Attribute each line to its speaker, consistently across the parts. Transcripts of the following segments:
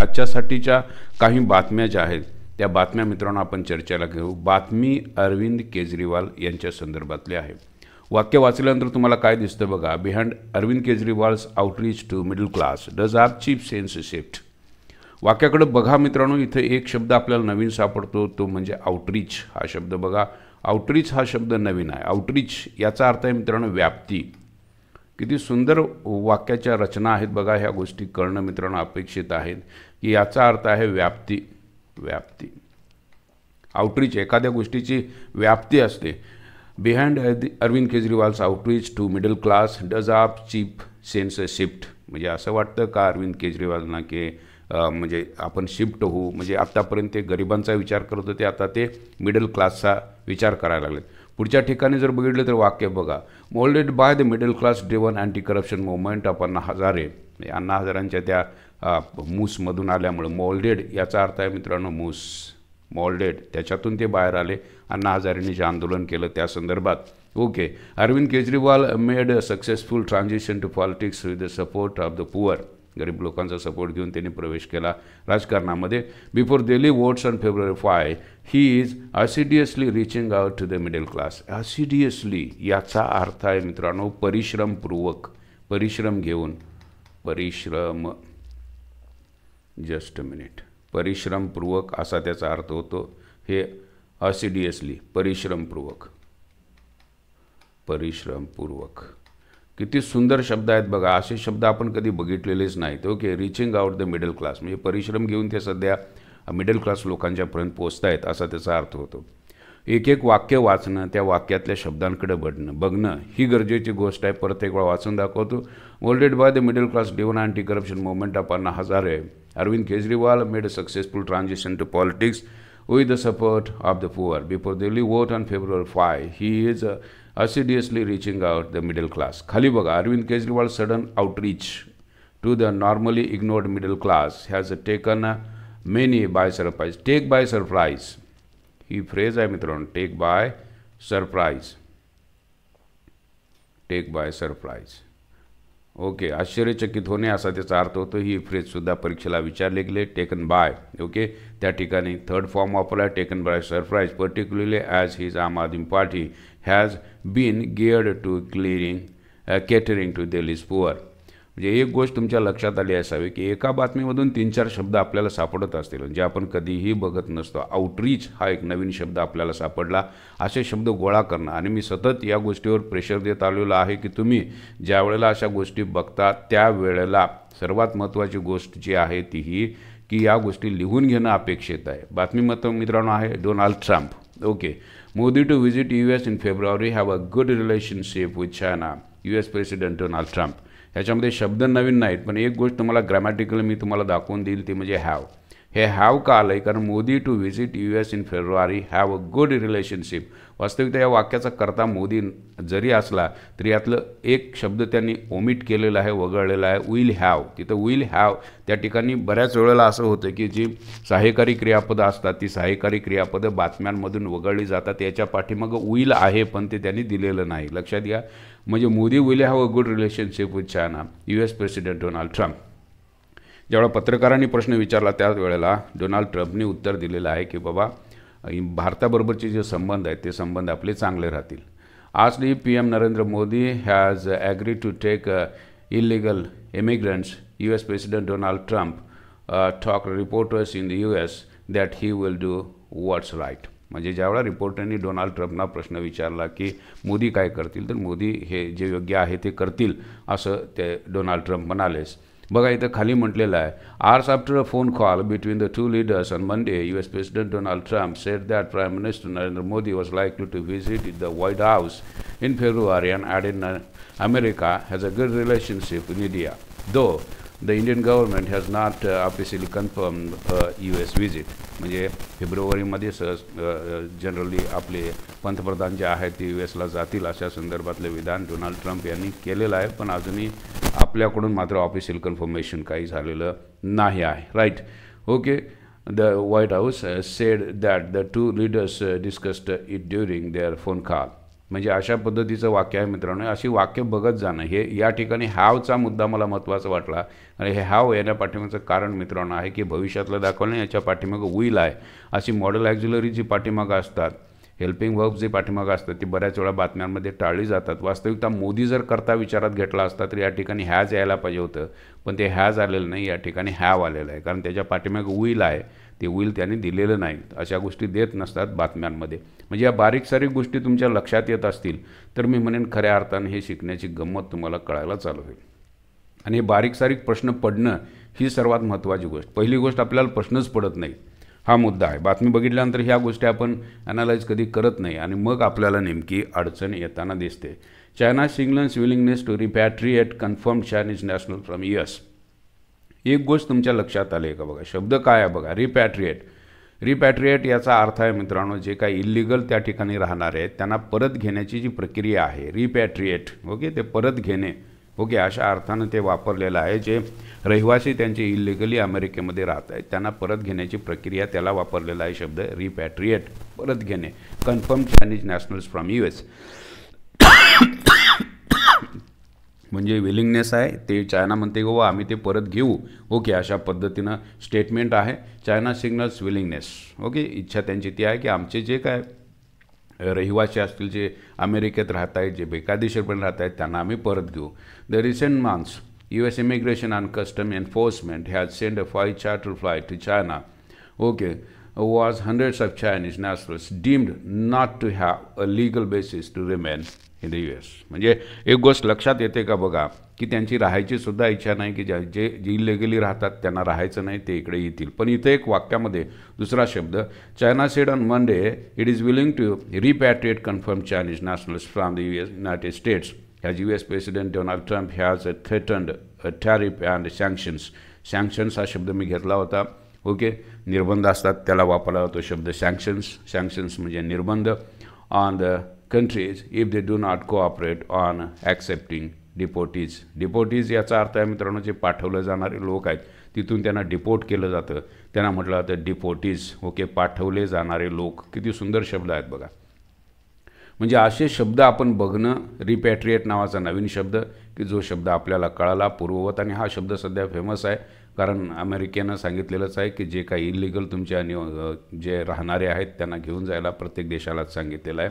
Speaker 1: आजच्यासाठीच्या काही बातम्या ज्या आहेत त्या बातम्या मित्रांनो आपण चर्चेला घेऊ. बातमी अरविंद केजरीवाल यांच्या संदर्भातली आहे. वाक्य वाचल्यानंतर तुम्हाला काय दिसतं बघा. Behind Arvind Kejriwal's outreach to middle class does have cheap sense shift. वाक्याकडे बघा मित्रांनो, इथे एक शब्द आपल्याला नवीन सापडतो, तो म्हणजे आउटरीच हा शब्द. बघा, आउटरीच हा शब्द नवीन आहे. आउटरीच याचा अर्थ आहे मित्रांनो व्याप्ती. किती सुंदर वाक्याच्या रचना आहेत बघा. ह्या गोष्टी कळणं मित्रांनो अपेक्षित आहेत की याचा अर्थ आहे व्याप्ती. व्याप्ती, आउटरीच एखाद्या गोष्टीची व्याप्ती असते. Behind Arvind Kejriwal's outreach to middle class does up cheap sense shift. म्हणजे असं वाटतं का अरविंद केजरीवालना की म्हणजे आपण शिफ्ट होऊ, म्हणजे आत्तापर्यंत ते गरिबांचा विचार करत होते, आता ते मिडल क्लासचा विचार करायला लागलेत. पुढच्या ठिकाणी जर बघितलं तर वाक्य बघा. Moulded by the middle class driven anti corruption movement of Anna Hazare. Anna हजारांच्या त्या मूसमधून आल्यामुळे मोल्डेड याचा अर्थ आहे मित्रांनो मूस. मोल्डेड त्याच्यातून ते बाहेर आले. अण्णा हजारेंनी जे आंदोलन केलं त्या संदर्भात. Okay. Arvind Kejriwal made a successful transition to politics with the support of the poor. गरीब लोकांचा सपोर्ट घेऊन त्यांनी प्रवेश केला राजकारणामध्ये. Before Delhi votes on February 5 he is assiduously reaching out to the middle class. Assiduously याचा अर्थ आहे मित्रांनो परिश्रमपूर्वक, परिश्रम घेऊन, परिश्रम, जस्ट अ मिनिट, परिश्रमपूर्वक असा त्याचा अर्थ होतो. हे असिडियसली परिश्रमपूर्वक, परिश्रमपूर्वक. किती सुंदर शब्द आहेत बघा. असे शब्द आपण कधी बघितलेलेच नाहीत. Okay. Reaching out the middle class म्हणजे परिश्रम घेऊन ते सध्या मिडल क्लास लोकांच्यापर्यंत पोचत आहेत असा त्याचा अर्थ होतो. एक एक वाक्य वाचणं, त्या वाक्यातल्या शब्दांकडे बघणं ही गरजेची गोष्ट आहे. परत एक वेळा वाचून दाखवतो. Moulded by the middle class driven anti corruption movement of Anna Hazare, Arvind Kejriwal made a successful transition to politics with the support of the poor. Before the Delhi vote on February 5, he is assiduously reaching out the middle class. खाली बघा. Arvind Kejriwal sudden outreach to the normally ignored middle class has taken many by surprise. Take by surprise ही phrase आहे मित्रांनो. Take by surprise, take by surprise. Okay. आश्चर्यचकित होणे असा त्याचा अर्थ होतो. ही फ्रेजसुद्धा परीक्षेला विचारले गेले. Taken by. ओके. त्या ठिकाणी थर्ड फॉर्म वापरला taken by surprise. Particularly as his Aam Aadmi Party has been geared to catering to Delhi's poor. म्हणजे एक गोष्ट तुमच्या लक्षात आली असावी की एका बातमीमधून 3-4 शब्द आपल्याला सापडत असतील जे आपण कधीही बघत नसतो. आउटरीच हा एक नवीन शब्द आपल्याला सापडला. असे शब्द गोळा करणं, आणि मी सतत या गोष्टीवर प्रेशर देत आलेलो आहे की तुम्ही ज्या वेळेला अशा गोष्टी बघता त्यावेळेला सर्वात महत्त्वाची गोष्ट जी आहे ती ही की या गोष्टी लिहून घेणं अपेक्षित आहे. बातमी मित्रांनो आहे Donald Trump. Okay. Modi to visit US in February have a good relationship with China. US president Donald Trump. ह्याच्यामध्ये शब्द नवीन नाहीत, पण एक गोष्ट तुम्हाला ग्रॅमॅटिकल मी तुम्हाला दाखवून देईल ती म्हणजे हॅव. हे हॅव का आलं आहे कारण Modi to visit US in February have a good relationship. वास्तविकता या वाक्याचा करता मोदी जरी असला तरी यातलं एक शब्द त्यांनी ओमिट केलेला आहे, वगळलेला आहे. Will have. तिथं विल हॅव त्या ठिकाणी बऱ्याच वेळेला असं होतं की जी सहाय्यकारी क्रियापदं असतात ती सहाय्यकारी क्रियापदं बातम्यांमधून वगळली जातात. याच्या पाठीमागं विल आहे पण ते त्यांनी दिलेलं नाही. लक्षात घ्या. म्हणजे Modi will have a good relationship with China. US president Donald Trump. ज्यावेळेला पत्रकारांनी प्रश्न विचारला त्याच वेळेला डोनाल्ड ट्रम्पने उत्तर दिलेलं आहे की बाबा भारताबरोबरचे जे संबंध आहेत ते संबंध आपले चांगले राहतील. आज PM Narendra Modi has agree to take illegal immigrants. US president Donald Trump talk reporters in the US that he will do what's right. म्हणजे ज्यावेळेला रिपोर्टरनी डोनाल्ड ट्रम्पना प्रश्न विचारला की मोदी काय करतील तर मोदी हे जे योग्य आहे ते करतील असं ते डोनाल्ड ट्रम्प म्हणालेच. बघा इथं खाली म्हटलेलं आहे. Hours after a phone call between the two leaders on Monday US president Donald Trump said that prime minister Narendra Modi was likely to visit the White House in February and added America has a good relationship in India though the Indian government has not officially confirm US visit. म्हणजे फेब्रुवारीमध्ये generally आपले पंतप्रधान जे आहेत ते USला जातील अशा संदर्भातले विधान डोनाल्ड ट्रम्प यांनी केलेलं आहे, पण अजूनही आपल्याकडून मात्र ऑफिशियल कन्फर्मेशन काही झालेलं नाही आहे. Right. Okay. The White House said that the two leaders discussed it during their phone call. म्हणजे अशा पद्धतीचं वाक्य आहे मित्रांनो. अशी वाक्य बघत जाणं, हे या ठिकाणी हॅवचा मुद्दा मला महत्त्वाचा वाटला. आणि हे हॅव येण्या पाठीमागचं कारण मित्रांनो आहे की भविष्यातलं दाखवणं, याच्या पाठीमागं विल आहे. अशी मॉडेल ॲक्झिलरी जी पाठीमागं असतात, हेल्पिंग वर्ब जे पाठीमागं असतात, ती बऱ्याच वेळा बातम्यांमध्ये टाळली जातात. वास्तविकता मोदी जर करता विचारात घेतला असता तर या ठिकाणी हॅज यायला पाहिजे होतं, पण ते हॅज आलेलं नाही, या ठिकाणी हॅव आलेलं आहे. कारण त्याच्या पाठीमागं विल आहे, ते विल त्यांनी दिलेलं नाही. अशा गोष्टी देत नसतात बातम्यांमध्ये. म्हणजे या बारीक सारीक गोष्टी तुमच्या लक्षात येत असतील तर मी म्हणेन खऱ्या अर्थाने हे शिकण्याची गंमत तुम्हाला कळायला चालू होईल. आणि बारीक सारीक प्रश्न पडणं ही सर्वात महत्त्वाची गोष्ट. पहिली गोष्ट, आपल्याला प्रश्नच पडत नाही, हा मुद्दा आहे. बातमी बघितल्यानंतर ह्या गोष्टी आपण ॲनालाइज कधी करत नाही आणि मग आपल्याला नेमकी अडचण येताना दिसते. China signals willingness to repatriate confirmed Chinese national from US. एक गोष्ट तुमच्या लक्षात आली आहे का बघा, शब्द काय आहे बघा, रिपॅट्रिएट. रिपॅट्रिएट याचा अर्थ आहे मित्रांनो, जे काही इल्लिगल त्या ठिकाणी राहणारे आहेत त्यांना परत घेण्याची जी प्रक्रिया आहे, रिपॅट्रिएट. ओके, ते परत घेणे. ओके, अशा अर्थानं ते वापरलेलं आहे. जे रहिवासी त्यांचे इल्लिगली अमेरिकेमध्ये राहत आहेत त्यांना परत घेण्याची प्रक्रिया, त्याला वापरलेला आहे शब्द रिपॅट्रिएट, परत घेणे. Confirm Chinese nationals from US म्हणजे विलिंगनेस आहे, ते चायना म्हणते गो आम्ही ते परत घेऊ. ओके, अशा पद्धतीनं स्टेटमेंट आहे. China signals willingness. ओके, इच्छा त्यांची ती आहे की आमचे जे काय रहिवासी असतील, जे अमेरिकेत राहत आहेत, जे बेकायदेशीरपणे राहत आहेत, त्यांना आम्ही परत घेऊ. The recent months US immigration and custom enforcement has send a 5 charter flight to China. Okay, was hundreds of Chinese nationals deemed not to have a legal basis to remain in the US. म्हणजे एक गोष्ट लक्षात येते का बघा, की त्यांची राहायची सुद्धा इच्छा नाही, की जे इलिगली राहतात त्यांना राहायचं नाही, ते इकडे येतील. पण इथे एक वाक्यामध्ये दुसरा शब्द, China said on Monday it is willing to repatriate confirm Chinese nationals from the United States as US President Donald Trump has threatened a tariff and sanctions. Sanctions हा शब्द मी घेतला होता. ओके, निर्बंध असतात त्याला वापरला जातो शब्द सँक्शन्स. सँक्शन्स म्हणजे निर्बंध on the countries if they do not cooperate on accepting deportees. Deportees याचा अर्थ आहे मित्रांनो, जे पाठवले जाणारे लोक आहेत तिथून त्यांना डिपोर्ट केलं जातं, त्यांना म्हटलं जातं डिपोटीज. ओके, पाठवले जाणारे लोक. किती सुंदर शब्द आहेत बघा. म्हणजे असे शब्द आपण बघणं. रिपॅट्रिएट नावाचा नवीन शब्द, की जो शब्द आपल्याला कळाला पूर्ववत, आणि हा शब्द सध्या फेमस आहे कारण अमेरिकेनं सांगितलेलंच आहे की जे काही इलिगल तुमच्या जे राहणारे आहेत त्यांना घेऊन जायला प्रत्येक देशालाच सांगितलेलं आहे.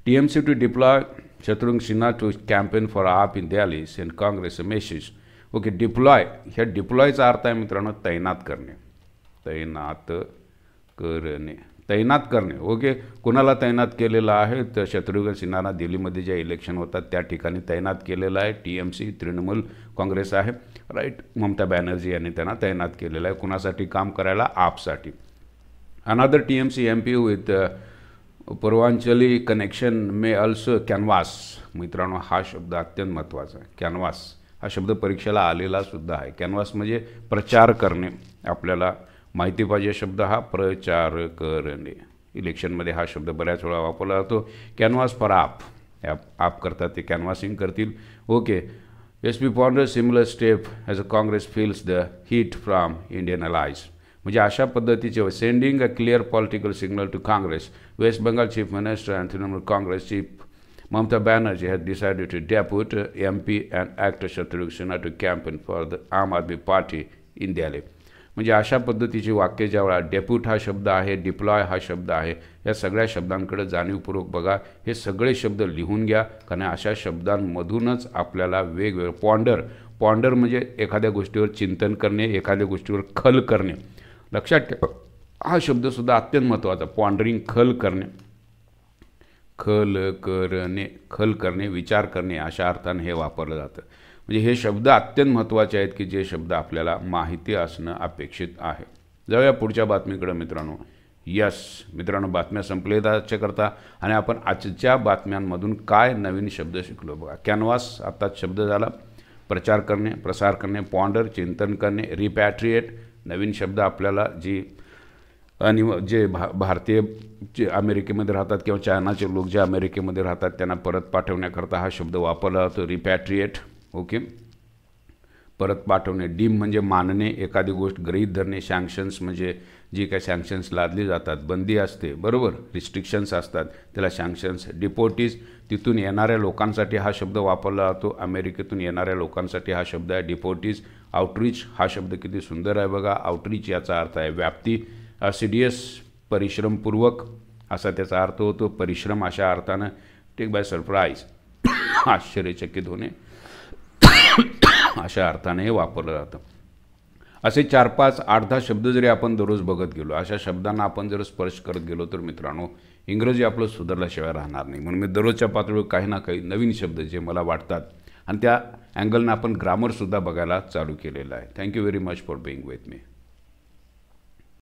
Speaker 1: TMC to deploy Shatrughan Sinha to campaign for AAP in Delhi send Congress message. Okay, deploy, ह्या डिप्लॉयचा अर्थ आहे मित्रांनो तैनात करणे. तैनात करणे, तैनात करणे. ओके, कुणाला तैनात केलेलं आहे तर शत्रुघ्न सिन्हाना दिल्लीमध्ये ज्या इलेक्शन होतात त्या ठिकाणी तैनात केलेलं आहे. TMC तृणमूल काँग्रेस आहे, राईट. ममता बॅनर्जी यांनी त्यांना तैनात केलेलं आहे. कुणासाठी काम करायला? आपसाठी. Another TMC MP with Purvanchali connection may also canvass. मित्रांनो हा शब्द अत्यंत महत्त्वाचा आहे. कॅनव्हास हा शब्द परीक्षेला आलेला सुद्धा आहे. कॅनव्हास म्हणजे प्रचार करणे. आपल्याला माहिती पाहिजे शब्द हा, प्रचार करणे. इलेक्शनमध्ये हा शब्द बऱ्याच वेळा वापरला जातो. कॅनव्हास फॉर आप करतात, ते कॅनव्हासिंग करतील. Okay, SP ponder similar step as a Congress feels the heat from Indian allies. म्हणजे अशा पद्धतीचे sending a clear political signal to Congress. West Bengal chief minister and Trinamool Congress chief Mamata Banerjee has decided to depute MP and actor Shatrughan Sinha to campaign for the Aam Aadmi Party in Delhi. म्हणजे अशा पद्धतीची वाक्य ज्यावेळा depute हा शब्द आहे, deploy हा शब्द आहे, या सगळ्या शब्दांकडे जाणीवपूर्वक बघा. हे सगळे शब्द लिहून घ्या, कारण अशा शब्दांमधूनच आपल्याला वेगवेगळं पॉन्डर. पॉन्डर म्हणजे एखाद्या गोष्टीवर चिंतन करणे, एखाद्या गोष्टीवर खल करणे. लक्षात ठेवा हा शब्दसुद्धा अत्यंत महत्त्वाचा. पॉन्डरिंग, खल करणे, खल करणे, खल करणे, विचार करणे, अशा अर्थाने हे वापरलं जातं. म्हणजे हे शब्द अत्यंत महत्त्वाचे आहेत की जे शब्द आपल्याला माहिती असणं अपेक्षित आहे. जाऊया पुढच्या बातमीकडे मित्रांनो. यस मित्रांनो, बातम्या संपलेल्या करता आणि आपण आजच्या बातम्यांमधून काय नवीन शब्द शिकलो बघा. कॅनव्हास आत्ताच शब्द झाला. प्रचार करणे, प्रसार करणे. पॉन्डर, चिंतन करणे. रिपॅट्रिएट नवीन शब्द आपल्याला जी आणि जे भारतीय जे अमेरिकेमध्ये राहतात किंवा चायनाचे लोक जे अमेरिकेमध्ये राहतात त्यांना परत पाठवण्याकरता हा शब्द वापरला जातो, रिपॅट्रिएट. ओके, परत पाठवणे. डीम म्हणजे मानणे, एखादी गोष्ट गृहीत धरणे. सँक्शन्स म्हणजे जी काही सँक्शन्स लादली जातात, बंदी असते, बरोबर, रिस्ट्रिक्शन्स असतात, त्याला सँक्शन्स. डिपोटीज, तिथून येणाऱ्या लोकांसाठी हा शब्द वापरला जातो, अमेरिकेतून येणाऱ्या लोकांसाठी हा शब्द आहे डिपोटीज. आउटरीच हा शब्द किती सुंदर आहे बघा. आउटरीच याचा अर्थ आहे व्याप्ती. असिडियस, परिश्रमपूर्वक असा त्याचा अर्थ होतो, परिश्रम अशा अर्थानं. टेक बाय सरप्राईज, आश्चर्यचकित होणे अशा अर्थाने हे वापरलं जातं. असे 4-5, 8-10 शब्द जरी आपण दररोज बघत गेलो, अशा शब्दांना आपण जर स्पर्श करत गेलो तर मित्रांनो इंग्रजी आपलं सुधारल्याशिवाय राहणार नाही. म्हणून मी दररोजच्या पातळीवर काही ना काही नवीन शब्द जे मला वाटतात आणि त्या अँगलनं आपण ग्रामरसुद्धा बघायला चालू केलेलं आहे. Thank you very much for being with me.